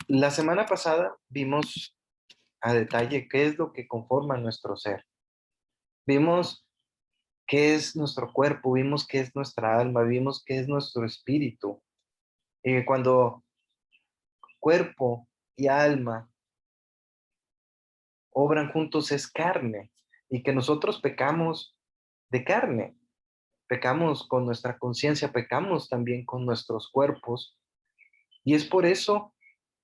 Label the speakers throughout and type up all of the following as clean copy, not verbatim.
Speaker 1: La semana pasada vimos a detalle qué es lo que conforma nuestro ser. Vimos qué es nuestro cuerpo, vimos qué es nuestra alma, vimos qué es nuestro espíritu. Cuando cuerpo y alma obran juntos es carne y que nosotros pecamos de carne, pecamos con nuestra conciencia, pecamos también con nuestros cuerpos. Y es por eso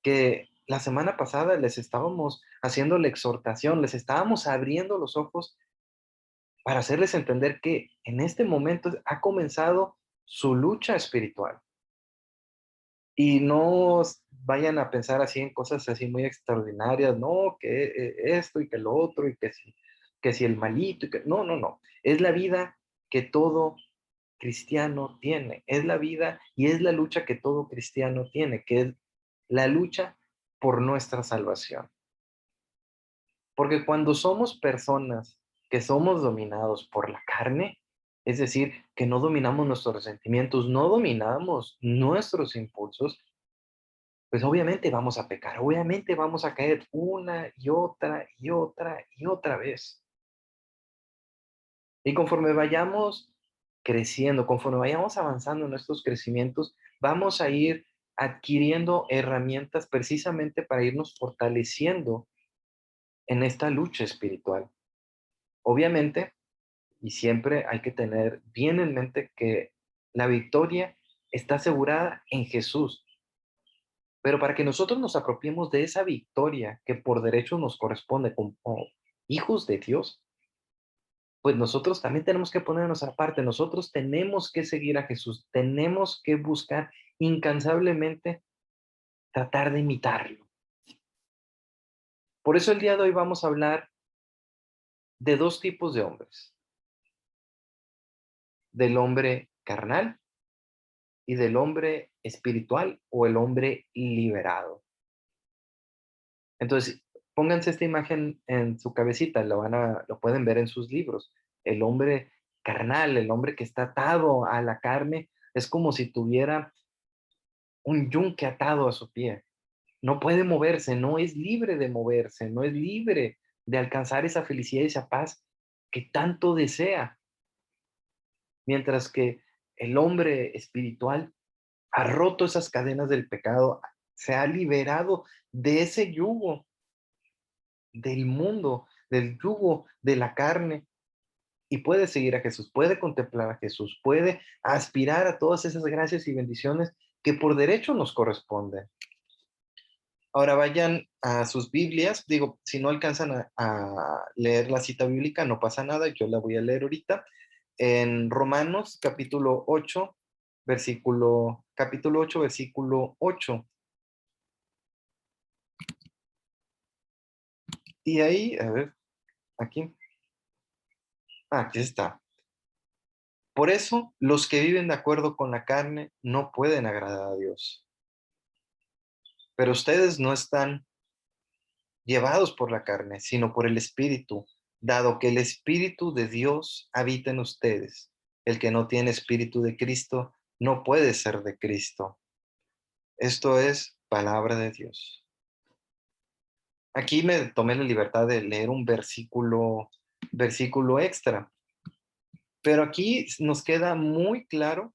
Speaker 1: que la semana pasada les estábamos haciendo la exhortación, les estábamos abriendo los ojos para hacerles entender que en este momento ha comenzado su lucha espiritual. Y no vayan a pensar así en cosas así muy extraordinarias, no, que esto y que lo otro y que si el malito y que no, no, no. Es la vida que todo cristiano tiene, es la vida y es la lucha que todo cristiano tiene, que es la lucha por nuestra salvación. Porque cuando somos personas que somos dominados por la carne, es decir, que no dominamos nuestros resentimientos, no dominamos nuestros impulsos, pues obviamente vamos a pecar, obviamente vamos a caer una y otra y otra y otra vez. Y conforme vayamos creciendo, conforme vayamos avanzando en nuestros crecimientos, vamos a ir adquiriendo herramientas precisamente para irnos fortaleciendo en esta lucha espiritual. Obviamente, y siempre hay que tener bien en mente que la victoria está asegurada en Jesús. Pero para que nosotros nos apropiemos de esa victoria que por derecho nos corresponde como hijos de Dios, pues nosotros también tenemos que ponernos aparte, nosotros tenemos que seguir a Jesús, tenemos que buscar incansablemente tratar de imitarlo. Por eso el día de hoy vamos a hablar de dos tipos de hombres, del hombre carnal y del hombre espiritual o el hombre liberado. Entonces, pónganse esta imagen en su cabecita, lo pueden ver en sus libros. El hombre carnal, el hombre que está atado a la carne, es como si tuviera un yunque atado a su pie. No puede moverse, no es libre de moverse, no es libre de alcanzar esa felicidad y esa paz que tanto desea. Mientras que el hombre espiritual ha roto esas cadenas del pecado, se ha liberado de ese yugo del mundo, del yugo de la carne, y puede seguir a Jesús, puede contemplar a Jesús, puede aspirar a todas esas gracias y bendiciones que por derecho nos corresponden. Ahora vayan a sus Biblias, digo, si no alcanzan a leer la cita bíblica, no pasa nada, yo la voy a leer ahorita. En Romanos capítulo 8, capítulo 8, versículo 8. Y ahí, a ver, aquí, aquí está. Por eso, los que viven de acuerdo con la carne no pueden agradar a Dios. Pero ustedes no están llevados por la carne, sino por el Espíritu, dado que el Espíritu de Dios habita en ustedes. El que no tiene Espíritu de Cristo no puede ser de Cristo. Esto es palabra de Dios. Aquí me tomé la libertad de leer un versículo extra, pero aquí nos queda muy claro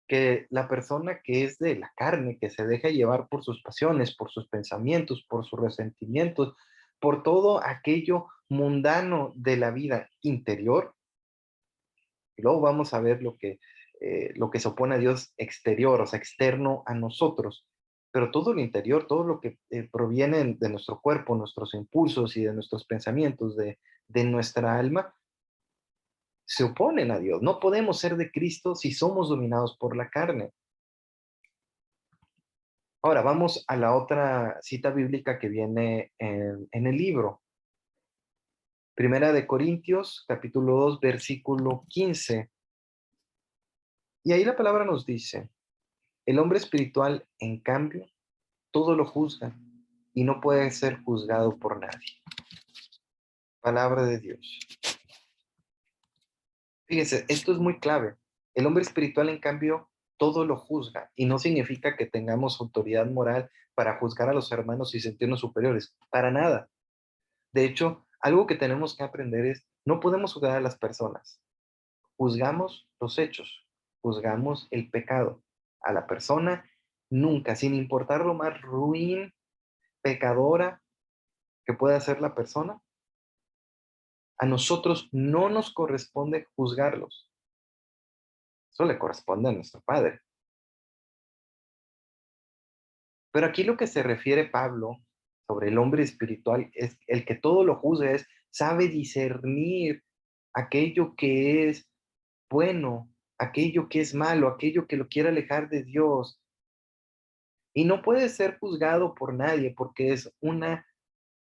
Speaker 1: que la persona que es de la carne, que se deja llevar por sus pasiones, por sus pensamientos, por sus resentimientos, por todo aquello mundano de la vida interior, y luego vamos a ver lo que se opone a Dios exterior, o sea, externo a nosotros, pero todo lo interior, todo lo que proviene de nuestro cuerpo, nuestros impulsos y de nuestros pensamientos, de nuestra alma, se oponen a Dios. No podemos ser de Cristo si somos dominados por la carne. Ahora vamos a la otra cita bíblica que viene en el libro. Primera de Corintios, capítulo 2, versículo 15. Y ahí la palabra nos dice, el hombre espiritual, en cambio, todo lo juzga y no puede ser juzgado por nadie. Palabra de Dios. Fíjese, esto es muy clave. El hombre espiritual, en cambio, todo lo juzga. Y no significa que tengamos autoridad moral para juzgar a los hermanos y sentirnos superiores. Para nada. De hecho, algo que tenemos que aprender es, no podemos juzgar a las personas. Juzgamos los hechos, juzgamos el pecado. A la persona, nunca, sin importar lo más ruin, pecadora que pueda ser la persona, a nosotros no nos corresponde juzgarlos. Eso le corresponde a nuestro Padre. Pero aquí lo que se refiere Pablo sobre el hombre espiritual es el que todo lo juzga, es sabe discernir aquello que es bueno, aquello que es malo, aquello que lo quiere alejar de Dios. Y no puede ser juzgado por nadie porque es una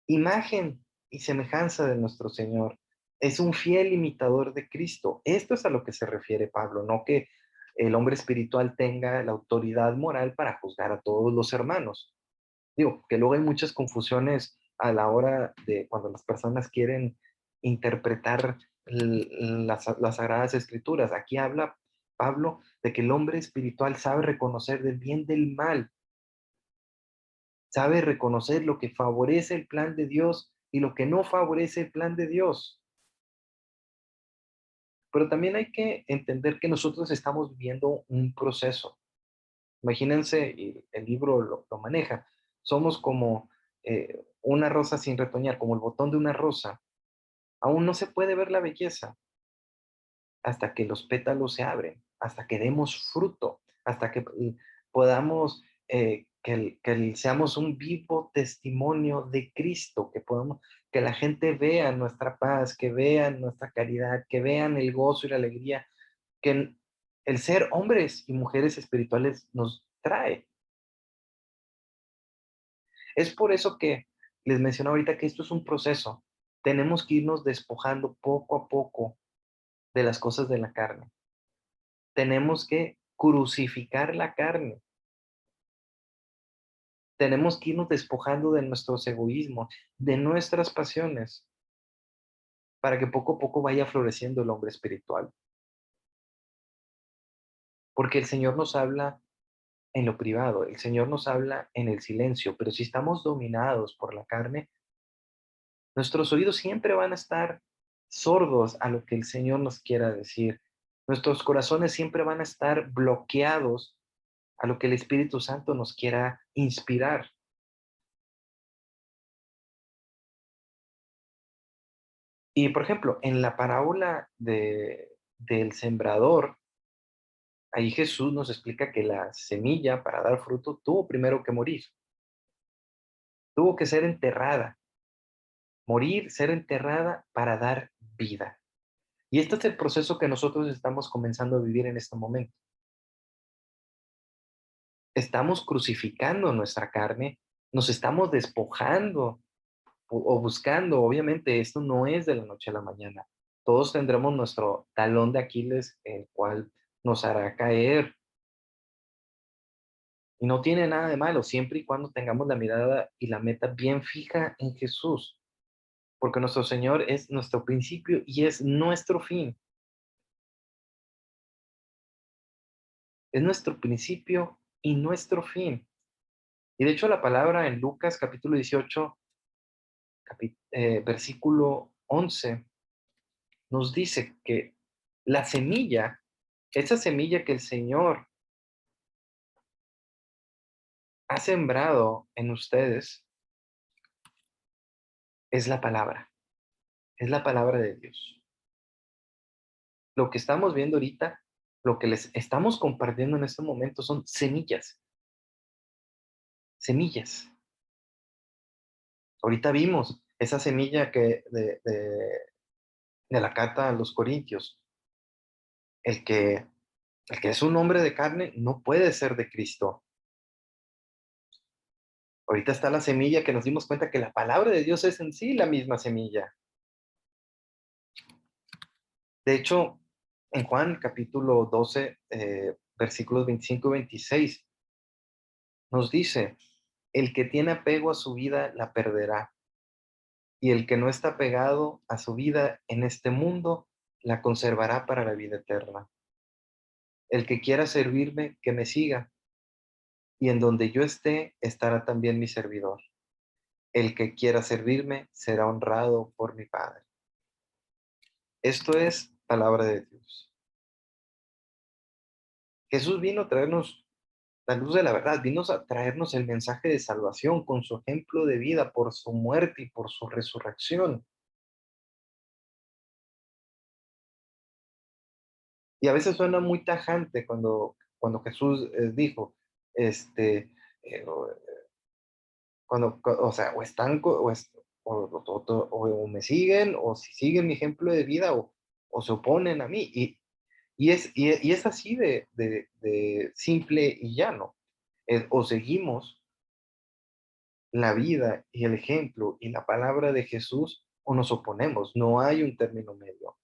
Speaker 1: imagen y semejanza de nuestro Señor. Es un fiel imitador de Cristo. Esto es a lo que se refiere Pablo, no que el hombre espiritual tenga la autoridad moral para juzgar a todos los hermanos. Digo, que luego hay muchas confusiones a la hora de cuando las personas quieren interpretar las sagradas escrituras. Aquí habla Pablo de que el hombre espiritual sabe reconocer del bien del mal, sabe reconocer lo que favorece el plan de Dios y lo que no favorece el plan de Dios. Pero también hay que entender que nosotros estamos viviendo un proceso. Imagínense, y el libro lo maneja, somos como una rosa sin retoñar, como el botón de una rosa. Aún no se puede ver la belleza hasta que los pétalos se abren, hasta que demos fruto, hasta que podamos, seamos un vivo testimonio de Cristo, que podamos, que la gente vea nuestra paz, que vean nuestra caridad, que vean el gozo y la alegría que el ser hombres y mujeres espirituales nos trae. Es por eso que les menciono ahorita que esto es un proceso. Tenemos que irnos despojando poco a poco de las cosas de la carne. Tenemos que crucificar la carne. Tenemos que irnos despojando de nuestros egoísmos, de nuestras pasiones, para que poco a poco vaya floreciendo el hombre espiritual. Porque el Señor nos habla en lo privado, el Señor nos habla en el silencio, pero si estamos dominados por la carne, nuestros oídos siempre van a estar sordos a lo que el Señor nos quiera decir. Nuestros corazones siempre van a estar bloqueados a lo que el Espíritu Santo nos quiera inspirar. Y, por ejemplo, en la parábola del sembrador, ahí Jesús nos explica que la semilla para dar fruto tuvo primero que morir, tuvo que ser enterrada, morir, ser enterrada para dar vida. Y este es el proceso que nosotros estamos comenzando a vivir en este momento. Estamos crucificando nuestra carne, nos estamos despojando o buscando, obviamente esto no es de la noche a la mañana. Todos tendremos nuestro talón de Aquiles, el cual nos hará caer. Y no tiene nada de malo, siempre y cuando tengamos la mirada y la meta bien fija en Jesús, porque nuestro Señor es nuestro principio y es nuestro fin. Es nuestro principio y nuestro fin. Y de hecho la palabra en Lucas capítulo 18, versículo 11, nos dice que la semilla, esa semilla que el Señor ha sembrado en ustedes, es la palabra de Dios. Lo que estamos viendo ahorita, lo que les estamos compartiendo en este momento son semillas, semillas. Ahorita vimos esa semilla de la carta a los Corintios. El que, el que es un hombre de carne no puede ser de Cristo. Ahorita está la semilla que nos dimos cuenta que la palabra de Dios es en sí la misma semilla. De hecho, en Juan capítulo 12, versículos 25 y 26, nos dice, el que tiene apego a su vida la perderá, y el que no está pegado a su vida en este mundo la conservará para la vida eterna. El que quiera servirme, que me siga, y en donde yo esté, estará también mi servidor. El que quiera servirme será honrado por mi Padre. Esto es palabra de Dios. Jesús vino a traernos la luz de la verdad, vino a traernos el mensaje de salvación con su ejemplo de vida, por su muerte y por su resurrección. Y a veces suena muy tajante cuando Jesús dijo, este, o o sea, o están, o me siguen, o si siguen mi ejemplo de vida, o se oponen a mí. Y es así de simple y llano. O seguimos la vida y el ejemplo y la palabra de Jesús o nos oponemos. No hay un término medio.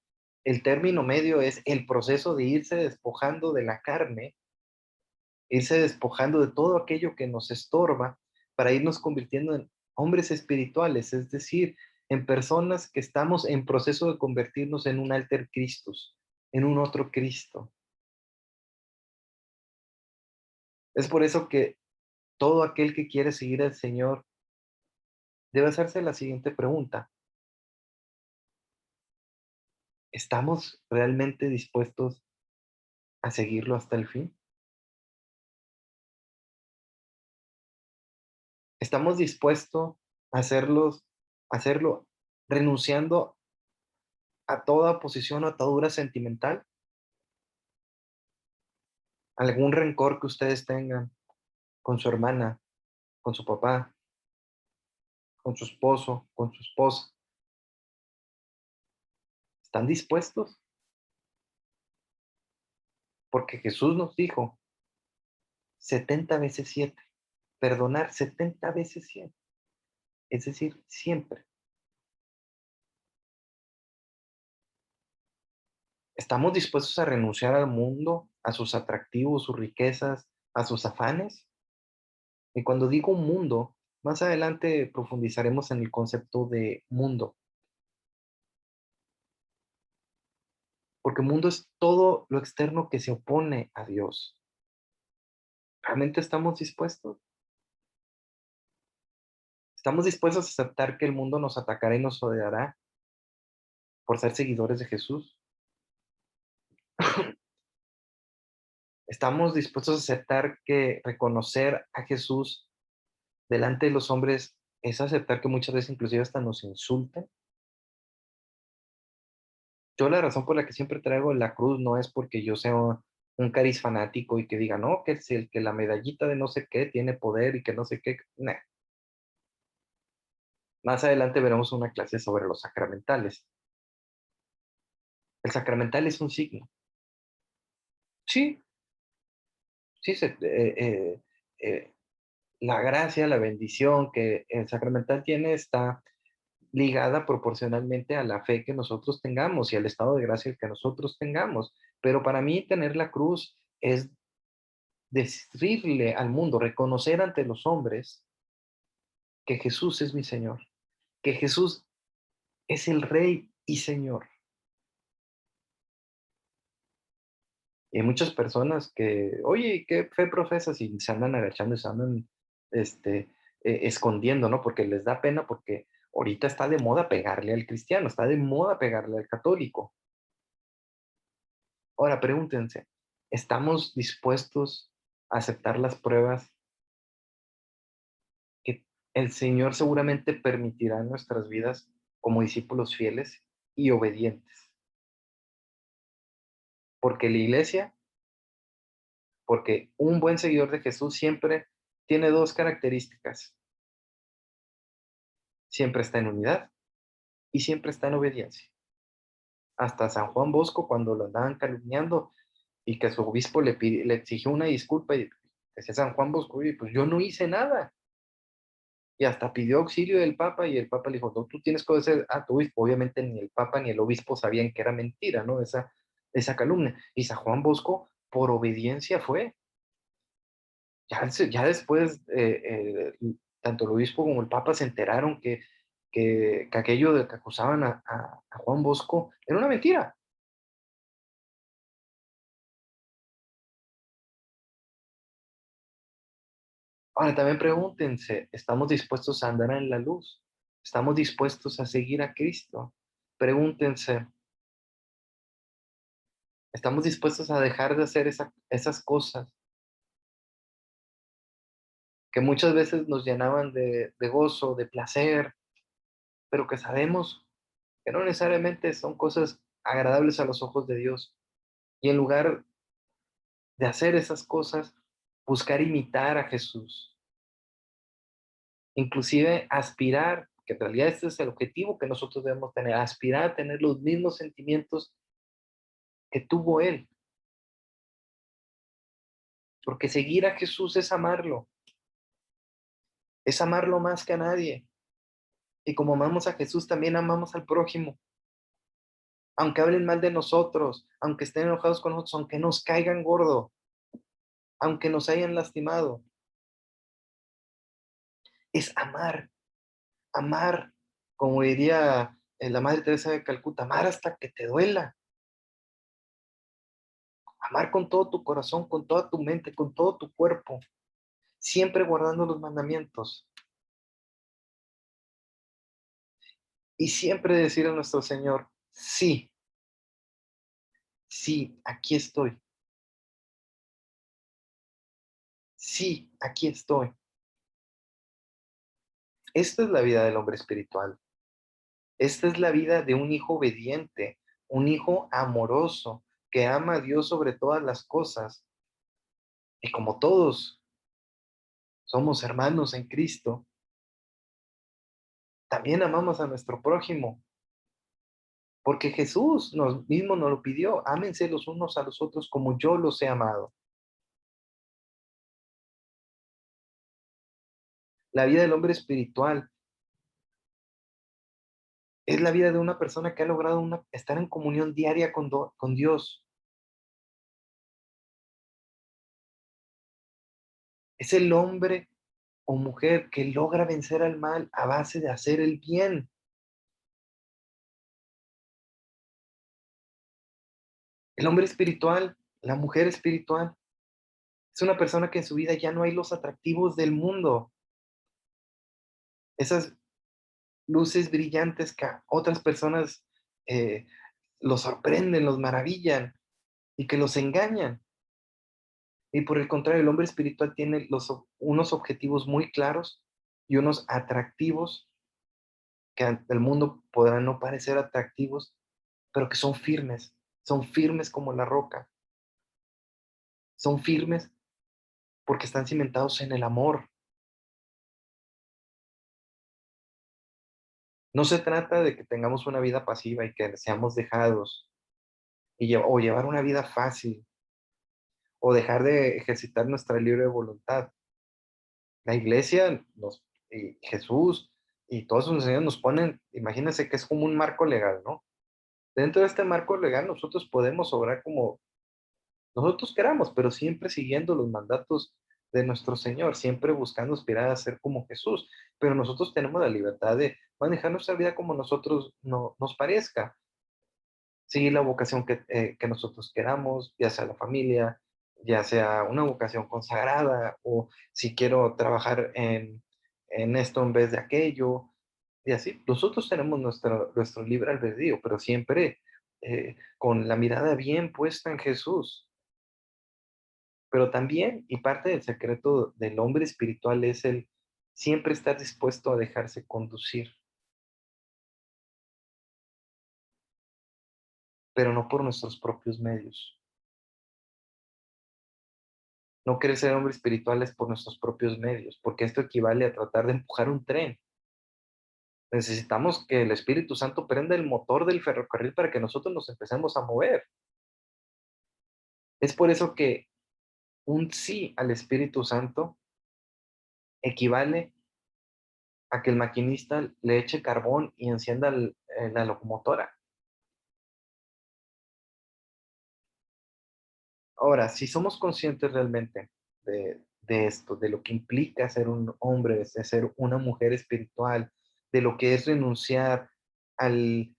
Speaker 1: El término medio es el proceso de irse despojando de la carne, irse despojando de todo aquello que nos estorba para irnos convirtiendo en hombres espirituales, es decir, en personas que estamos en proceso de convertirnos en un alter Christus, en un otro Cristo. Es por eso que todo aquel que quiere seguir al Señor debe hacerse la siguiente pregunta: ¿estamos realmente dispuestos a seguirlo hasta el fin? ¿Estamos dispuestos a hacerlo renunciando a toda posición o atadura sentimental? ¿Algún rencor que ustedes tengan con su hermana, con su papá, con su esposo, con su esposa? ¿Están dispuestos? Porque Jesús nos dijo 70 veces 7, perdonar 70 veces 100, es decir, siempre. ¿Estamos dispuestos a renunciar al mundo, a sus atractivos, sus riquezas, a sus afanes? Y cuando digo mundo, más adelante profundizaremos en el concepto de mundo, porque mundo es todo lo externo que se opone a Dios. ¿Realmente estamos dispuestos? ¿Estamos dispuestos a aceptar que el mundo nos atacará y nos odiará por ser seguidores de Jesús? ¿Estamos dispuestos a aceptar que reconocer a Jesús delante de los hombres es aceptar que muchas veces inclusive hasta nos insulten? Yo la razón por la que siempre traigo la cruz no es porque yo sea un cariz fanático y que diga, no, que si el que la medallita de no sé qué tiene poder y que no sé qué. Nah. Más adelante veremos una clase sobre los sacramentales. El sacramental es un signo. Sí, sí, eh, la gracia, la bendición que el sacramental tiene está ligada proporcionalmente a la fe que nosotros tengamos y al estado de gracia que nosotros tengamos. Pero para mí tener la cruz es decirle al mundo, reconocer ante los hombres que Jesús es mi Señor, que Jesús es el Rey y Señor. Y hay muchas personas que, oye, ¿qué fe profesas? Y se andan agachando y se andan este, escondiendo, ¿no? Porque les da pena, porque ahorita está de moda pegarle al cristiano, está de moda pegarle al católico. Ahora pregúntense, ¿estamos dispuestos a aceptar las pruebas que el Señor seguramente permitirá en nuestras vidas como discípulos fieles y obedientes? Porque la iglesia, porque un buen seguidor de Jesús siempre tiene dos características: siempre está en unidad y siempre está en obediencia. Hasta San Juan Bosco, cuando lo andaban calumniando y que su obispo le exigió una disculpa, y decía San Juan Bosco, oye, pues yo no hice nada. Y hasta pidió auxilio del Papa y el Papa le dijo, no, tú tienes que hacer a tu obispo. Obviamente ni el Papa ni el obispo sabían que era mentira, ¿no? Esa calumnia. Y San Juan Bosco, por obediencia fue. Ya después, tanto el obispo como el Papa se enteraron que aquello de que acusaban a Juan Bosco era una mentira. Ahora también pregúntense, ¿estamos dispuestos a andar en la luz? ¿Estamos dispuestos a seguir a Cristo? Pregúntense, ¿estamos dispuestos a dejar de hacer esas cosas que muchas veces nos llenaban de gozo, de placer, pero que sabemos que no necesariamente son cosas agradables a los ojos de Dios? Y en lugar de hacer esas cosas, buscar imitar a Jesús, inclusive aspirar, que en realidad este es el objetivo que nosotros debemos tener, aspirar a tener los mismos sentimientos que tuvo Él, porque seguir a Jesús es amarlo más que a nadie. Y como amamos a Jesús, también amamos al prójimo, aunque hablen mal de nosotros, aunque estén enojados con nosotros, aunque nos caigan gordo, aunque nos hayan lastimado. Es amar, amar, como diría la Madre Teresa de Calcuta, amar hasta que te duela, amar con todo tu corazón, con toda tu mente, con todo tu cuerpo, siempre guardando los mandamientos y siempre decir a nuestro Señor, sí, sí, aquí estoy, sí, aquí estoy. Esta es la vida del hombre espiritual. Esta es la vida de un hijo obediente, un hijo amoroso, que ama a Dios sobre todas las cosas. Y como todos somos hermanos en Cristo, también amamos a nuestro prójimo, porque Jesús mismo nos lo pidió, ámense los unos a los otros como yo los he amado. La vida del hombre espiritual es la vida de una persona que ha logrado estar en comunión diaria con Dios. Es el hombre o mujer que logra vencer al mal a base de hacer el bien. El hombre espiritual, la mujer espiritual, es una persona que en su vida ya no hay los atractivos del mundo, esas luces brillantes que a otras personas eh, los sorprenden, los maravillan y que los engañan. Y por el contrario, el hombre espiritual tiene unos objetivos muy claros y unos atractivos que ante el mundo podrán no parecer atractivos, pero que son firmes como la roca, son firmes porque están cimentados en el amor. No se trata de que tengamos una vida pasiva y que seamos dejados o llevar una vida fácil o dejar de ejercitar nuestra libre voluntad. La iglesia y Jesús y todos sus enseñanzas nos ponen, imagínense que es como un marco legal, ¿no? Dentro de este marco legal nosotros podemos obrar como nosotros queramos, pero siempre siguiendo los mandatos de nuestro Señor, siempre buscando aspirar a ser como Jesús. Pero nosotros tenemos la libertad de manejar nuestra vida como nosotros nos parezca, seguir la vocación que nosotros queramos, ya sea la familia, ya sea una vocación consagrada, o si quiero trabajar en esto en vez de aquello, y así. Nosotros tenemos nuestro libre albedrío, pero siempre con la mirada bien puesta en Jesús. Pero también, y parte del secreto del hombre espiritual es el siempre estar dispuesto a dejarse conducir, pero no por nuestros propios medios. No querer ser hombre espiritual es por nuestros propios medios, porque esto equivale a tratar de empujar un tren. Necesitamos que el Espíritu Santo prenda el motor del ferrocarril para que nosotros nos empecemos a mover. Es por eso que un sí al Espíritu Santo equivale a que el maquinista le eche carbón y encienda la locomotora. Ahora, si somos conscientes realmente de esto, de lo que implica ser un hombre, de ser una mujer espiritual, de lo que es renunciar al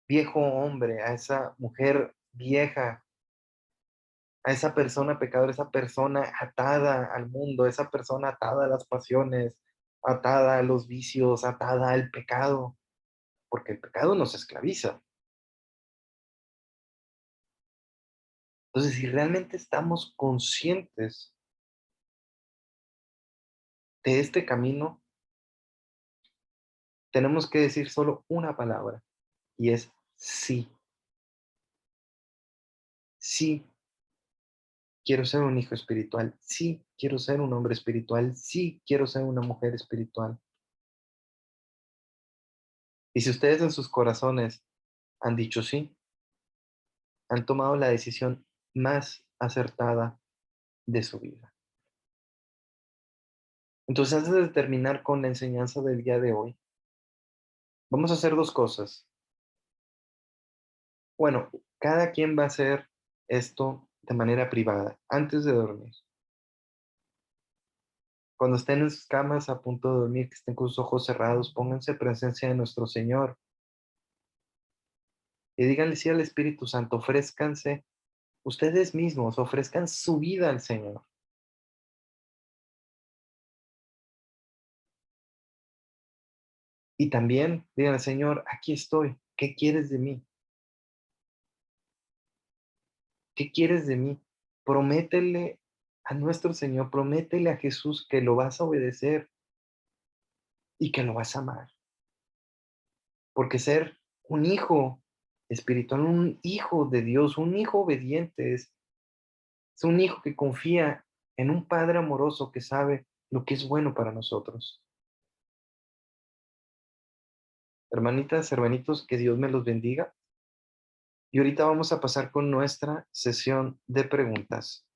Speaker 1: viejo hombre, a esa mujer vieja a esa persona pecadora, esa persona atada al mundo, esa persona atada a las pasiones, atada a los vicios, atada al pecado, porque el pecado nos esclaviza. Entonces, si realmente estamos conscientes de este camino, tenemos que decir solo una palabra y es sí. Sí, quiero ser un hijo espiritual. Sí, quiero ser un hombre espiritual. Sí, quiero ser una mujer espiritual. Y si ustedes en sus corazones han dicho sí, han tomado la decisión más acertada de su vida. Entonces, antes de terminar con la enseñanza del día de hoy, vamos a hacer dos cosas. Bueno, cada quien va a hacer esto de manera privada, antes de dormir. Cuando estén en sus camas a punto de dormir, que estén con sus ojos cerrados, pónganse en presencia de nuestro Señor y díganle sí al Espíritu Santo, ofrézcanse ustedes mismos, ofrezcan su vida al Señor. Y también díganle, Señor, aquí estoy, ¿qué quieres de mí? ¿Qué quieres de mí? Prométele a nuestro Señor, prométele a Jesús que lo vas a obedecer y que lo vas a amar. Porque ser un hijo espiritual, un hijo de Dios, un hijo obediente, es un hijo que confía en un Padre amoroso que sabe lo que es bueno para nosotros. Hermanitas, hermanitos, que Dios me los bendiga. Y ahorita vamos a pasar con nuestra sesión de preguntas.